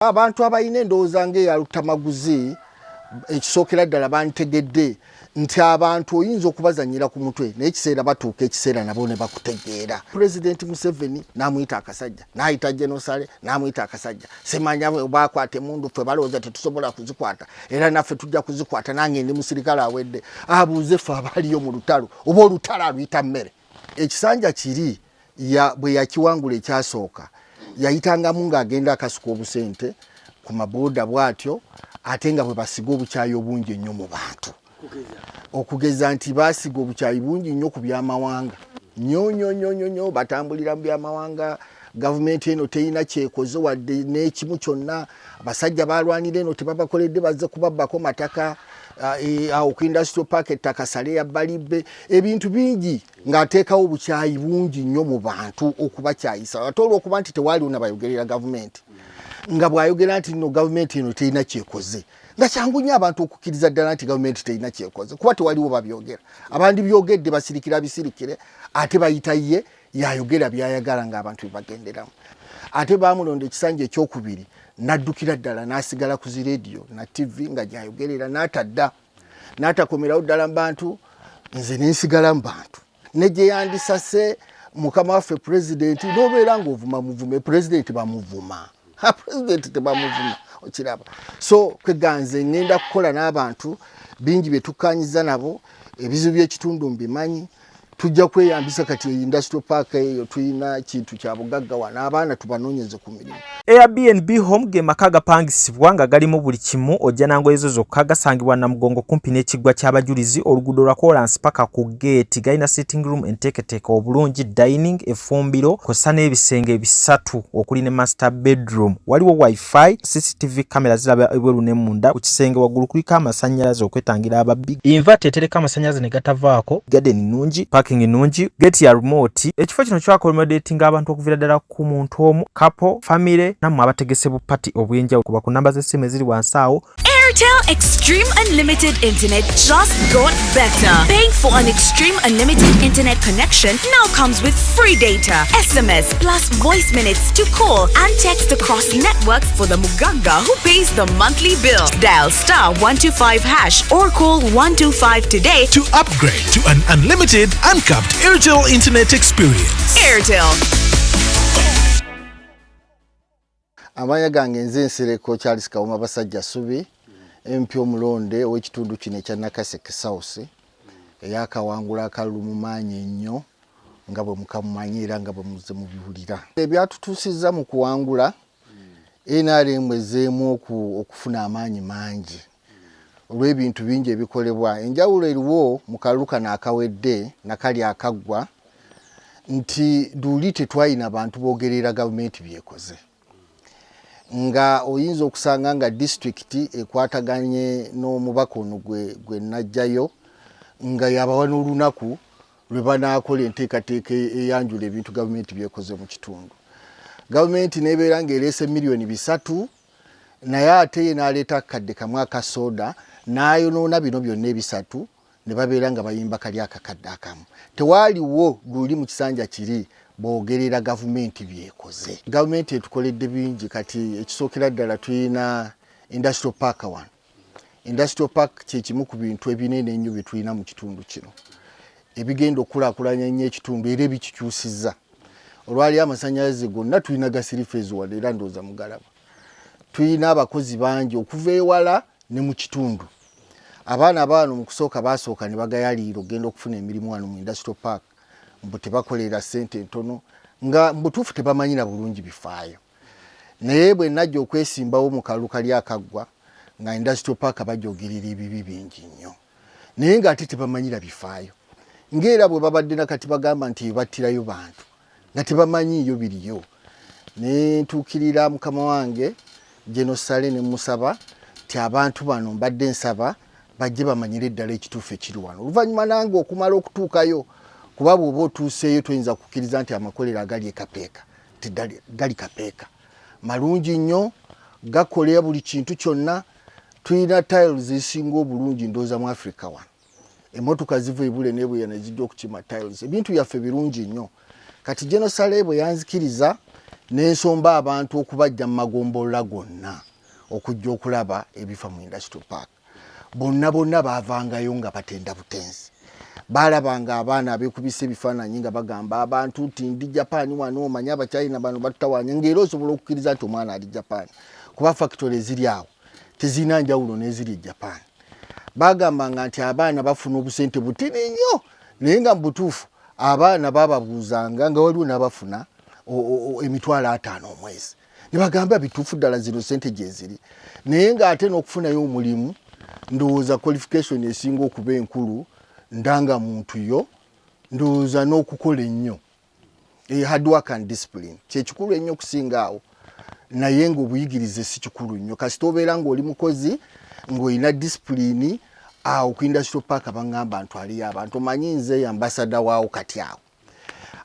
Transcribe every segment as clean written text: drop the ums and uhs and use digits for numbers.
Abantu abayina endowooza ng'eya lutamaguzi ekisookera ddala bantegedde nti abantu oyinza okubazanyira ku mutwe naye ekiseera batuuka ekiseera nabo ne bakutegeera. Pulezidenti Museveni n'amuyita akasajja, n'ayita Genosale n'amuyita akasajja. Semanya baakwata emmundu ffe balowooza tetusobola kuzikwata era naffe tujja kuzikwata nange ndi musirikale awedde. Abuuze ffe abaliyo mu lutalo oba olutalo aluyita mmere. Ekisanja kiri bwe yakiwangula ekyasooka yayitangamu ng'agenda akasuka obusente ku maboda bw'atyo ate nga bwe basiga obukyayi obungi ennyo mu bantu. Okugeza nti basiga obukyayi bungi nnyo ku byamawanga nnyo batambulira mu byamawanga. Gavumenti eno teyina kyekoze wadde n'ekimu kyonna. Abasajja balwanira eno tebabakoledde bazze kubabbako mataka awo ku Industrial Park ettaka sale ya Balibbe ebintu bingi ng'ateekawo obukyayi bungi nnyo mu bantu okubakyayisa ate olw'okuba nti tewaliwo nabayogerera gavumenti nga bw'ayogera nti no gavumenti eno teyina kyekoze nga kyangu nnyo abantu okukkiriza ddala nti gavumenti teyina kyekoze kuba tewaliwo babyogera. Abandi byogedde basirikira bisirikire ate bayita ye yayogera byayagala ng'abantu bebagenderamu. Ate baamulonda ekisanja ekyokubiri n'addukira ddala n'asigala ku zi radio na TV nga gyayogerera n'atadda n'atakomerawo ddala mu bantu nze n'ensigala mu bantu ne gye yandisase mukama waffe pulezidenti n'obeera ng'ovuma muvume pulezidenti bamuvuma pulezidenti tebamuvuma okiraba. So kweganze ngenda kukola n'abantu bingi bye tukkanyiza nabo ebizibu by'ekitundu mbimanyi. Tujja kweyambisa kati Industrial Park eyo tulina kintu kya bugagga wano abaana tubanoonyeze ku mirimu. Airbnb home ge maka gapangisibwa nga galimu buli kimu ojja nango ezo zokka gasangibwa Namugongo kumpi n'ekiggwa ky'abajulizi oluguudo lwa Kolansi paka ku gate. Galina sitting room enteeketeeke obulungi, dining, effumbiro kw'ossa n'ebisenge bisatu okuli ne master bedroom. Waliwo wifi, CCTV kamera ziraba ebweru ne munda. Ku kisenge waggulu kuliko amasannyalaze okwetangira ababbi. Inverter etereka amasannyalaze ne gatavaako. Garden nnungi, parking nnungi, gate ya remote. Ekifo kino kyakolomadatinga abantu okuviira ddala ku muntu omu, couple, family namwe abategese bu party obwenjawulo kuba ku namba z'essimu eziri wansi awo. Airtel Extreme Unlimited Internet just got better. Paying for an Extreme Unlimited Internet connection now comes with free data, SMS plus voice minutes to call and text across networks for the Muganga who pays the monthly bill. Dial *125# or call 125 today to upgrade to an unlimited, uncapped Airtel Internet experience. Airtel. Amanya gange nze Nsereko Charles Kawuma Basajja Subi MP omulonde ow'ekitundu kino ekya Nakaseke South eyakawangula akalulu mu maanyi ennyo nga bwe mukamumanyi era nga bwe muze mubiwulira. Ebyatutuusizza mu kuwangula NRM ezeemu okufuna amaanyi mangi olw'ebintu bingi ebikolebwa. Enjawulo eriwo mu kalulu kano akawedde nakali akaggwa nti duli tetwalina bantu boogerera gavumenti byekoze. Nga oyinza okusanga nga district ekwataganye n'omubaka ono gwe najjayo nga yabawa n'olunaku lwe banaakola enteekateeka eyanjula ebintu gavumenti byekoze mu kitundu. Gavumenti n'ebeera ng'ereese miliyoni 3 naye ate ye n'aleeta akakadde kamu aka soda n'ayonoona bino byonna ebisatu ne babeera nga bayimba kali akakadde akamu. Tewaaliwo luli mu kisanja kiri boogerera gavumenti byekoze. Gavumenti etukoledde bingi kati ekisookera ddala tulina Industrial Park 1. Industrial Park kye kimu ku bintu ebinene ennyo bye tulina mu kitundu kino ebigenda okulaakulanya ennyo ekitundu era ebikikyusizza. Olwali amasannyalaze gonna tulina gasirifeezi wadde era ndowooza mugalaba. Tulina abakozi bangi okuva ewala ne mu kitundu. Abaana baano mu kusooka baasooka ne bagayalira ogenda okufuna emirimu wano mu Industrial Park. Mbu tebakolera ssente ntono nga mbutuufu tebamanyira bulungi bifaayo. Naye bwe najja okwesimbawo mu kalulu kali akaggwa nga Industrial Park bajoogerera ebibi bingi nnyo naye ng'ate tebamanyira bifaayo. Ng'era bwe babadde nakati bagamba nti battirayo bantu nga tebamanyiiyo biriyo. Ne ntuukirira mukama wange Genosale ne musaba ti abantu bano mbadde nsaba bajje bamanyire eddala ekituufu ekiri wano. Oluvannyuma nange okumala okutuukayo kuba bw'oba otuuseeyo toyinza kukkiriza nti amakolero agali ekapeeka gali kapeeka malungi nnyo gakolera buli kintu kyonna. Tulina tiles zisinga obulungi ndowooza mu Africa wano. Emmotoka ziva ebule n'ebweya ne zijja okukima tiles. Ebintu byaffe birungi nnyo. Kati Genosale bwe yanzikiriza n'ensomba abantu okubajja mu magombolola gonna okujja okulaba ebifa mu industrial park. Bonna baavangayo nga batenda butenzi. Balabanga abaana abekubisa ebifaananyi nga bagamba abantu nti ndi Japan wano omanya abachina bano batutawanya, ng'era osobola okukkiriza nti omwana ali Japan kuba factory eziri awo tezirina njawulo n'eziri Japan. Bagambanga nti abaana bafuna obusente butini nnyo, naye nga mu butuufu abaana bababuuzanga nga waliwo n'abafuna $50,000 omwezi. Ne bagamba bituufu ddala zino sente gye ziri, naye ng'ate n'okufunayo omulimu ndowooza qualification esinga okuba enkulu ndanga muntu yo, ndowooza n'okukola ennyo hard work and discipline kyekikulu ennyo okusinga awo. Naye ng'obuyigirize si kikulu nnyo kasita obeera ng'oli mukozi ng'olina discipline awo ku industrial park bangamba ntwaliyo abantu. Omanyi nze ambassador waawo kati awo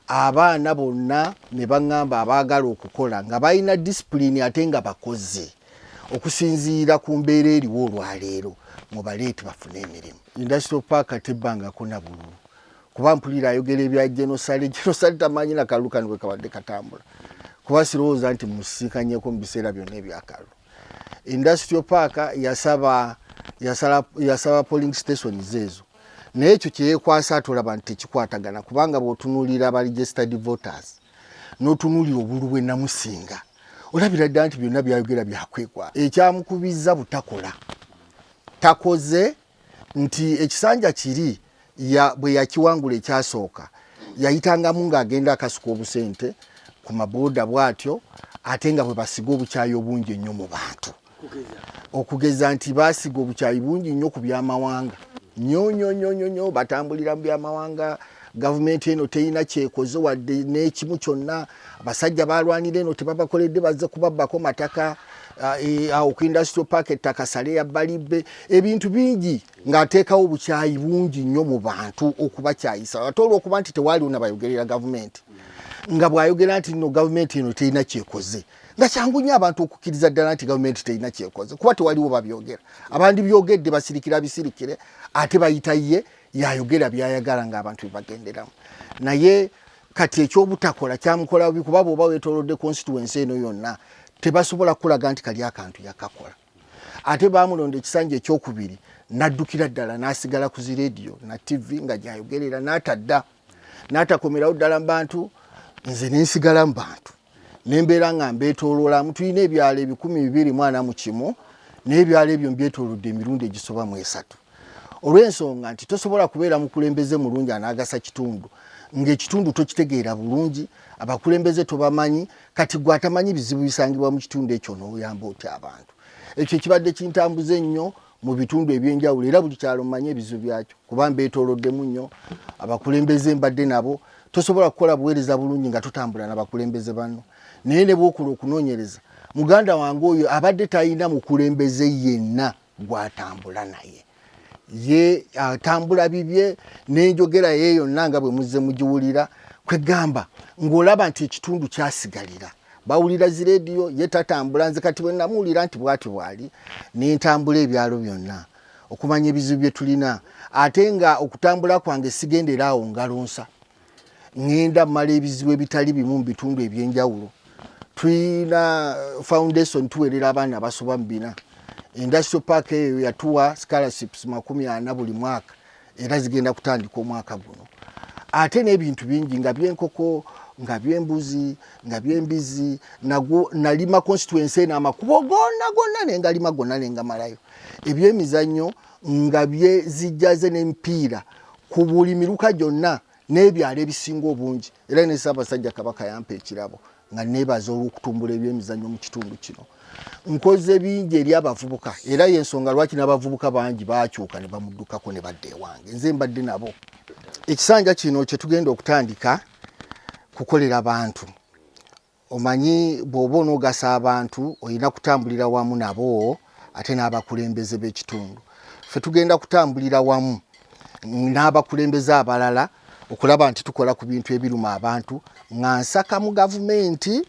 abaana bonna ne bangamba abaagala okukola nga balina discipline ate nga bakozi okusinziira ku mbeera eriwo olwaleero mubaleete bafune emirimu. Industrial park tebbangako na bululu kuba mpulira ayogera ebya genocide tamanyi na kalulu kano bwe kabadde katambula kuba sirowooza nti musinkanyeko mu biseera byonna ebyakalu. Industrial park yasaba polling stations ezo, naye ekyo kyekwasa atolaba nti tekikwatagana kubanga bw'otunuulira aba registered voters n'otunuulira obululu bwe namusinga olabira ddala nti byonna byayogera byakwekwa. Ekyamukubiza butakola takoze nti ekisanja kiri bwe yakiwangula ekyasooka yayitangamu ng'agenda akasuka obusente ku maboda bw'atyo ate nga bwe basiga obukyayi obungi ennyo mu bantu. Okugeza nti basiga obukyayi bungi nnyo ku byamawanga nnyo batambulira mu byamawanga. Gavumenti eno teyina kyekoze wadde n'ekimu kyonna. Abasajja balwanira eno tebabakoledde bazze kubabbako mataka awo ku industrial park ettaka sale ya Balibbe ebintu bingi ng'ateekawo obukyayi bungi nnyo mu bantu okubakyayisa ate olw'okuba nti tewaaliwo nabayogerera gavumenti nga bw'ayogera nti no gavumenti eno teyina kyekoze nga kyangu nnyo abantu okukkiriza ddala nti gavumenti teyina kyekoze kuba tewaliwo babyogera. Abandi byogedde basirikira bisirikire ate bayita ye yayogera byayagala ng'abantu bebagenderamu. Naye kati ekyobutakola kyamukola bubi kuba bw'oba weetoolodde constituency eno yonna tebasobola kulaga nti kali akantu yakakola. Ate baamulonda ekisanja ekyokubiri n'addukira ddala n'asigala ku zi radio na TV nga gyayogerera n'atakomerawo ddala mu bantu. Nze nensigala mu bantu nembeera nga mbeetooloolamu. Tulina ebyalo 241 n'ebyalo ebyo mbyetoolodde emirundi egisoba mu 3. Olw'ensonga nti tosobola kubeera mukulembeze mulungi anaagasa kitundu ng'ekitundu tokitegeera bulungi, abakulembeze tobamanyi, kati gwe atamanyi bizibu bisangibwa mu kitundu ekyo n'oyamba otya abantu. Ekyo kibadde kintambuze nnyo mu bitundu ebyenjawulo era buli kyalo mmanyi ebizibu byakyo kuba mbeetooloddemu nnyo. Abakulembeze mbadde nabo tosobola kukola buweereza bulungi nga tutambula n'abakulembeze banno. Naye ne bw'okola okunoonyereza muganda wange oyo abadde talina mukulembeze yenna gw'atambula naye. Ye atambula bibye n'enjogera ye yonna nga bwe muzze mugiwulira kwegamba ng'olaba nti ekitundu kyasigalira. Bawulira zi radio ye tatambula. Nze kati bwe namuwulira nti bw'ati bw'ali n'entambula ebyalo byonna okumanya ebizibu bye tulina ate nga okutambula kwange sigendera awo ngalonsa. Ngenda mmala ebizibu ebitali bimu mu bitundu ebyenjawulo. Tulina foundation tuweerera abaana basoba mu 4. Industrial park eyo yatuwa scholarships 40 buli mwaka era zigenda kutandika omwaka guno. Ate n'ebintu bingi nga byenkoko nga byembuzi nga byembizi nalima constituency n'amakubo gonna nengalima gonna nengamalayo. Ebyemizannyo nga byezijjaze n'emipiira ku buli miruka gyonna n'ebyalo ebisinga obungi era ne Ssaabasajja Kabaka yampa ekirabo nga neebaza olw'okutumbula ebyemizannyo mu kitundu kino. Nkoze bingi eri abavubuka era y'ensonga lwaki n'abavubuka bangi baakyuka ne bamuddukako ne badda ewange. Nze mbadde nabo. Ekisanja kino kye tugenda okutandika kukolera bantu. Omanyi bw'oba onoogasa abantu olina kutambulira wamu nabo ate n'abakulembeze b'ekitundu. Ffe tugenda kutambulira wamu n'abakulembeze abalala okulaba nti tukola ku bintu ebiruma abantu nga nsaka mu gavumenti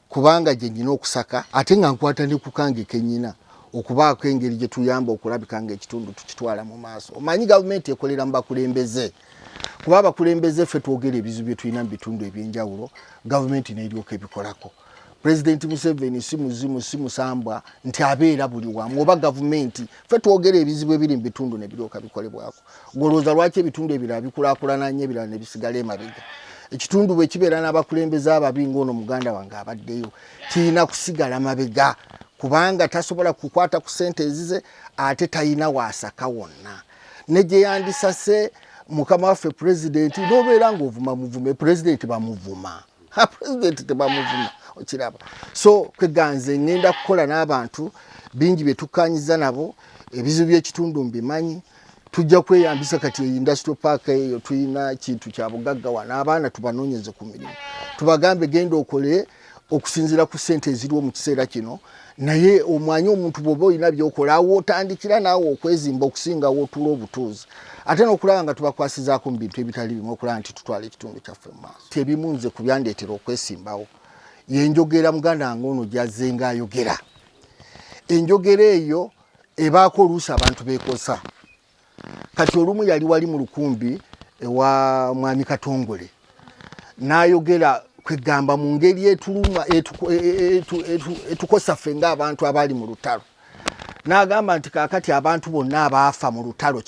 kubanga gye nnyina okusaka ate nga nkwata ne ku kange kennyina okubaako engeri gye tuyamba okulabika ng'ekitundu tukitwala mu maaso. Omanyi gavumenti ekolera mu bakulembeze, kuba abakulembeze ffe twogera ebizibu bye tulina mu bitundu ebyenjawulo, gavumenti n'eryoka ebikolako. President Museveni si muzimu si musambwa nti abeera buli wamu, oba gavumenti ffe twogera ebizibu ebiri mu bitundu ne biryoka bikolebwako. Golooza lwaki ebitundu ebirala bikulaakulana nnyo ebirala ne bisigala emabega. Ekitundu bwe kibeera n'abakulembeze ababi ng'ono muganda wange abaddeyo kirina kusigala mabega, kubanga tasobola kukwata ku ssente ezize ate talina waasaka wonna. Ne gye yandisase mukama waffe pulezidenti n'obeera ng'ovuma muvume, pulezidenti bamuvuma. Pulezidenti tebamuvuma, okiraba. So kweganze ngenda kukola n'abantu bingi bye tukkaanyiza nabo, ebizibu by'ekitundu mbimanyi. Tujja kweyambisa kati industrial park eyo tulina kintu kya bugagga wana, abaana tubanoonyeze ku mirimu. Tubagambe genda okole okusinzira ku ssente eziriwo mu kiseera kino, naye omwanyi omuntu bw'oba olina by'okola awo otandikira naawe okwezimba okusingawo otuula obutuuzi. Ate n'okulaba nga tubakwasizaako mu bintu ebitali bimu, okulaba nti tutwala ekitundu kyaffe mu maaso. Ebimu nze ku byandeetera okwesimbawo yenjogera muganda wange ono gy'azze ng'ayogera. Enjogera eyo ebaako oluusi abantu beekosa. Kati olumu yali wali mu Lukumbi ewa mwami Katongole, n'ayogera kwegamba mu ngeri etuluma etukosa ffe ng'abantu abali mu lutalo. N'agamba nti kaakati abantu bonna abaafa mu lutalo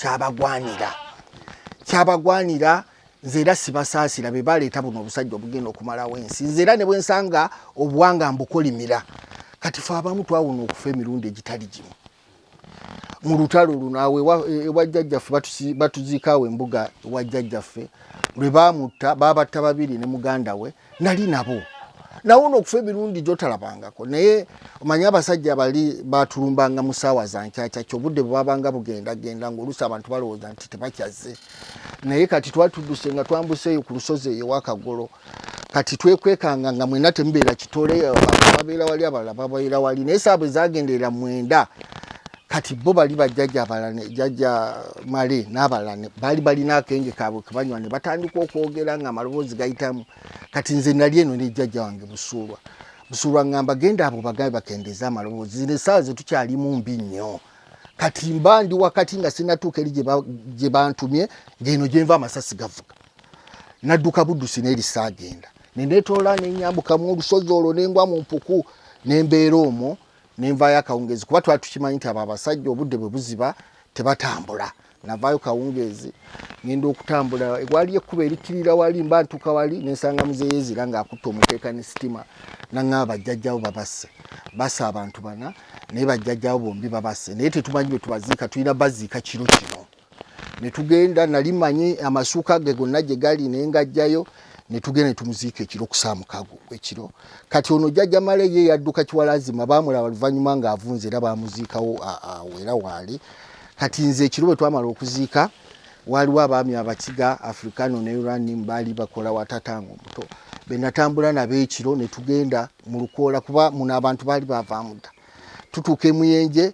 kyabagwanira nze era sibasaasira be baleeta buno obusajja obugenda okumalawo ensi, nze era ne bwe nsanga obuwanga mbukolimira. Kati ffe abamu twawona okufa emirundi egitali gimu mu lutalo luno awo ewa jjajjaffe batuziikaawo embuga ewa jjajjaffe lwe baamutta baabatta babiri ne muganda we, nali nabo nawona okufa emirundi gyotalabangako. Naye omanyi abasajja bali batulumbanga mu ssaawa za nkyakya obudde bwe babanga bugendagenda ng'oluusi abantu balowooza nti tebakyaze. Naye kati twatudduse nga twambuseeyo ku lusozi eyo ewakagolo, kati twekwekanga nga mwenna temubeera kitole, abantu babeera wali abalala babeera wali. Naye saa bwe zagenderera 9 kati bo bali bajjajja abalala, jjajja Male n'abalala bali balina akenge kaabwe ke banywa ne batandika okwogera nga amaloboozi gayitamu. Kati nze nali eno ne jjajja wange Busuulwa ngamba genda abo bagambe bakendeeza amaloboozi, zino essaawa ze tukyalimu mbi nnyo. Kati mba ndi wakati nga sinatuuka eri gye bantumye, ng'eno gye nva amasasi gavuga. Nadduka buddusi n'eri saagenda, ne neetoola ne nyambukamu olusozi olwo ne ngwa mu mpuku ne mbeera omwo. Nenvaayo akawungeezi kuba twali tukimanyi nti abo abasajja obudde bwe buziba tebatambula. Navaayo kawungeezi ngenda okutambula, wali ekkuba erikkirira wali mba ntuuka wali nensanga muzeeyezira ng'akutte omuteeka ne sitima, naŋŋamba bajjajjawo basse abantu bana naye bajjajjawo bombi babasse, naye tetumanyi bwe tubaziika, tulina baziika kiro kino. Ne tugenda, nali manyi amasuuka ge gonna gye gali naye ngajjayo, ne tugenda ne tumuziika ekiro ku 6 ekiro. Kati ono jjajja Male ye yadduka Kiwalazima, baamulaba oluvannyuma ng'avunze era baamuziikawo era waali. Kati nze ekiro bwe twamala okuziika waliwo abaami Abakiga, Africano ne Uranium baali bakola wa tatange omuto, be natambula nabo ekiro ne tugenda mu Lukoola kuba muno abantu baali baavaamu dda. Tutuuka e Muyenje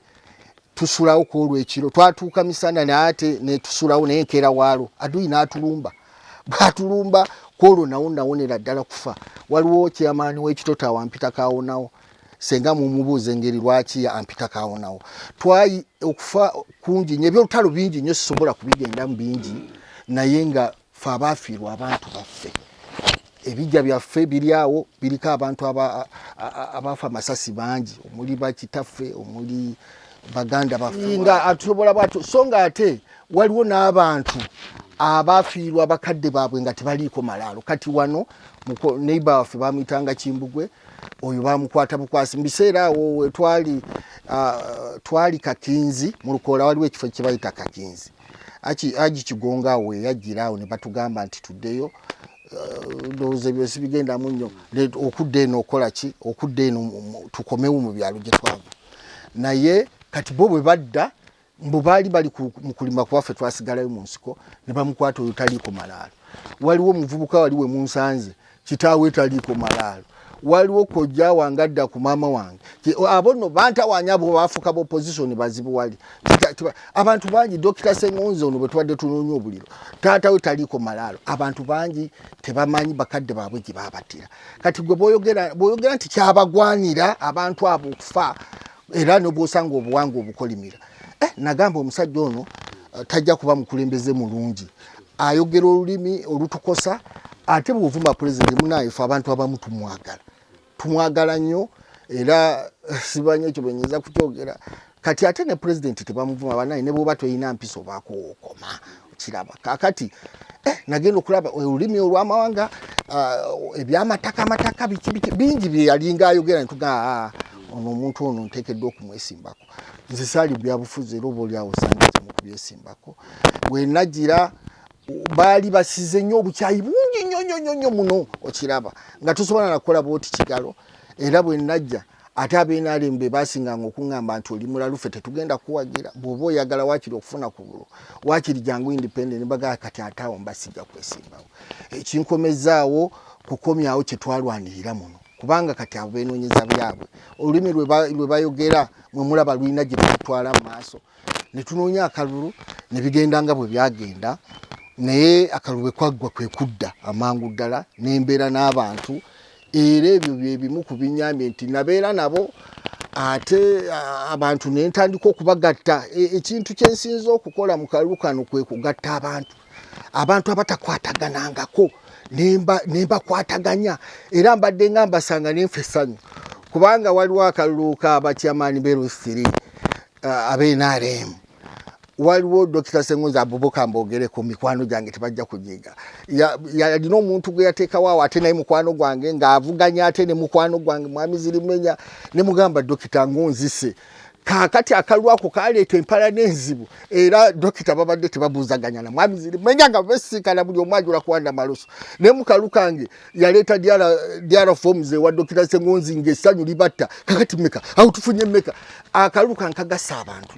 tusulawo ku olw'ekiro, twatuuka misana naye ate ne tusulawo naye enkeera waalo Adui n'atulumba. Bw'atulumba kwolwo nawonera ddala kufa. Waliwo kyamaani w'ekitota wampita kaawonawo, senga mumubuuza engeri lwaki ampita kaawonawo. Twali okufa kungi nnyo, ebyolutalo bingi nnyo sisobola kubigendamu bingi, naye nga ffe abaafiirwa abantu baffe. Ebijja byaffe biri awo, biriko abantu abaafa amasasi bangi, omuli bakitaffe, omuli baganda baffe nga atusobola bwatu. So nga ate waliwo n'abantu abaafiirwa abakadde baabwe nga tebaliiko malaalo. Kati wano neighbor waffe bamuyitanga Kimbugwe, oyo bamukwata bukwasi. Mu biseera awo twali Kakinzi mu Lukoola, waliwo ekifo kye bayita Kakinzi. Aji Kigonga awo yajjira awo ne batugamba nti tuddeyo. Ndowooza ebyo sibigendamu nnyo, okudda eno okola ki, okudda eno tukomewo mu byalo gye twava. Naye kati bo bwe badda mbu baali bali mu kulima kwaffe, twasigalayo mu nsiko ne bamukwata oyo taliiko malaalo. Waliwo omuvubuka wali we munsanze, kitaawe taliiko malaalo. Waliwo kojja wange adda ku maama wange, abo nno bantawaanya abo baafuuka opposition bazibu wali. Abantu bangi, Dr. Sengonzi ono bwe tubadde tunoonya obuliro, taata we taliiko malaalo. Abantu bangi tebamanyi bakadde baabwe gye baabattira. Kati gwe bw'oyogera nti kyabagwanira abantu abo okufa, era n'obwosanga obuwanga obukolimira nagamba omusajja ono tajja kuba mukulembeze mulungi ayogera olulimi olutukosa ate bw'ovuma president munaife abantu abamu tumwagala nnyo era sibanye ekyo benyeza kukyogera kati ate ne president tebamuvuma banayi ne bwoba toyina mpiso baako okoma kiraba kakati nagenda okulaba olulimi olw'amawanga ebyamataka bingi bye yalinga ayogera ntuga ono omuntu ono nteekeddwa okumwesimbako nze saali byabufuzi era oba oliawo sangize mu kubyesimbako bwe nagira baali basize nnyo obukyayi bungi nnyo muno okiraba nga tosobola nakukola bwoti kigalo era bwe najja ate ab'NRM be basinganga okuŋŋamba nti oli mulalufe tetugenda kuwagira bw'oba oyagala waakiri okufuna ku bulo waakiri jangu independent bagaa kati ataawo mbasijja kwesimbawo ekinkomezaawo kukomyawo kye twalwanirira muno kubanga kati abo beenoonyeza byabwe olulimi lwe bayogera mwe mulaba lulina gye batwala mu maaso ne tunoonya akalulu ne bigenda nga bwe byagenda naye akalulu bwe kwaggwa kwe kudda amangu ddala n'embeera n'abantu era ebyo bye bimu ku binyambye nti nabeera nabo ate abantu ne ntandika okubagatta ekintu kye nsinza okukola mu kalulu kano kwe kugatta abantu abatakwataganangako nembakwataganya era mbadde nga mbasanga nenfe essanyu kubanga waliwo akalulu k'abakyamaani b'R3 ab'NRM waliwo Dr. Sengonza Abubakar mbogereko mikwano gyange tebajja kunyiga yalina omuntu gwe yateekawo ate naye mukwano gwange ng'avuganya ate ne mukwano gwange mwami Zirimenya ne mugamba Dr. Ngonzise kakati akalulu ako kaleeta empala n'enzibu era dokita babadde tebabuuzaganyana mwami Zirimenya nga besiikana buli omu ajula kuwanda malusu ne mu kalulu kange yaleeta diara forms ewa Dr. Sengonzi ng'essanyu libatta kakati mmeka awo tufunye mmeka akalulu kankagasa abantu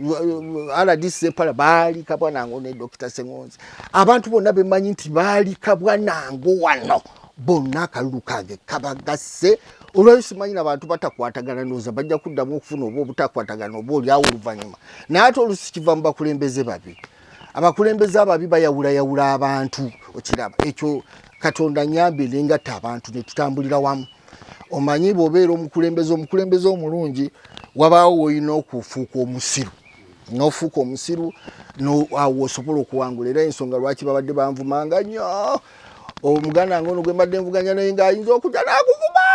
RDC empala baali Kabwanango ne Dr. Sengonzi abantu bonna bemanyi nti baali Kabwanango wano bonna akalulu kange kabagase olwayo simanyi abantu batakwatagana noza bajja kuddamu okufuna oba obutakwatagana oba oliawo oluvannyuma naye ate olusi kiva mu bakulembeze babiri abakulembeze ababi bayawulayawula abantu okiraba ekyo Katonda nyambe nengatta abantu ne tutambulira wamu omanyi bw'obeera omukulembeze omulungi wabaawo woyina okufuuka omusiru n'ofuuka omusiru awo osobola okuwangula era ensonga lwaki babadde banvumanga nnyo omuganda ngono gwe mbadde nvuganya naye ng'ayinza okujja n'akuvuma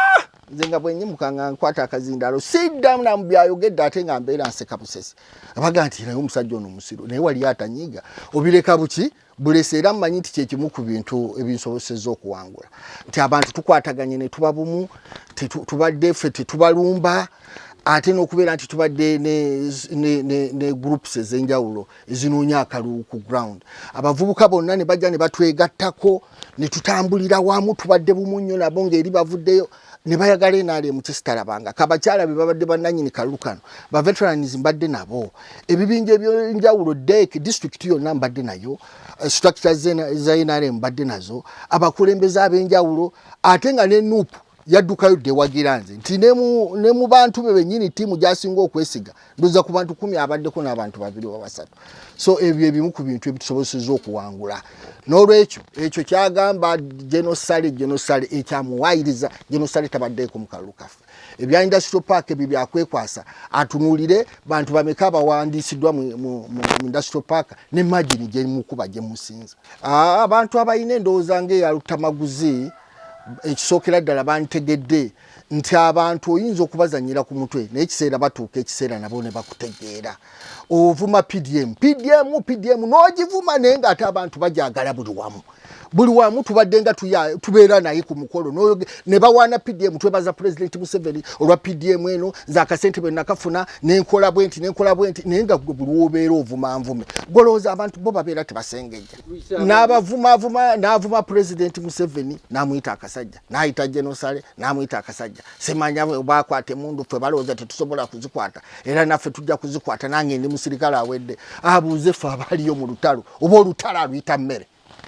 nze nga bwenyimuka nga nkwata akazindaalo siddamu namu byayogedde ate nga mbeera nseka busesi abaga nti naye omusajja ono musiru naye wali atanyiga obireka buki bulese era mmanyi nti kyekimu ku bintu ebinsobosezza okuwangula nti abantu tukwataganye ne tuba bumu tubadde ffe tetubalumba ate n'okubeera nti tubadde ne groups ez'enjawulo ezinoonya akalulu ku ground abavubuka bonna ne bajja ne batwegattako ne tutambulira wamu tubadde bumu nnyo nabo ng'eri bavuddeyo ne bayagala NRM kisitalabanga kabakyala be babadde bannannyini kalulu kano ba veterans mbadde nabo ebibinja eby'enjawulo DEC district yonna mbadde nayo structures za NRM mbadde nazo abakulembeze ab'enjawulo ate nga ne NUP yaddukayo dewagira nze nti ne mu bantu be bennyini ttiimu gy'asinga okwesiga ndoza ku bantu 10 abaddeko n'abantu 2 oba 3 so ebyo ebimu ku bintu ebitusobosezza okuwangula n'olwekyo ekyo kyagamba genocide ekyamuwayiriza genocide tabaddeeko mu kalulu kaffe ebya industrial park ebyo byakwekwasa atunuulire bantu bameka abawandiisiddwa mu industrial park ne margin gye mukuba gye musinza abantu abalina endowooza ng'eya lutamaguzi ekisookera ddala bantegedde nti abantu oyinza okubazanyira ku mutwe naye ekiseera batuuka ekiseera nabo ne bakutegeera ovuma PDM n'ogivuma naye ng'ate abantu bajagala buli wamu tubadde nga tubeera naye ku mukolo ne bawaana PDM twebaza President Museveni olwa PDM eno zakasente bwe nakafuna nenkola bwenti naye nga buli wobeera ovuma nvume golowooza abantu bo babeera tebasengejja n'avuma President Museveni n'amuyita akasajja n'ayita Genosale n'amuyita akasajja semanya bakwata emundu ffe balowooza tetusobola kuzikwata era naffe tujja kuzikwata nange ndi musirikale awedde abuuze ffe abaliyo mu lutalo oba olutalo aluyita mmere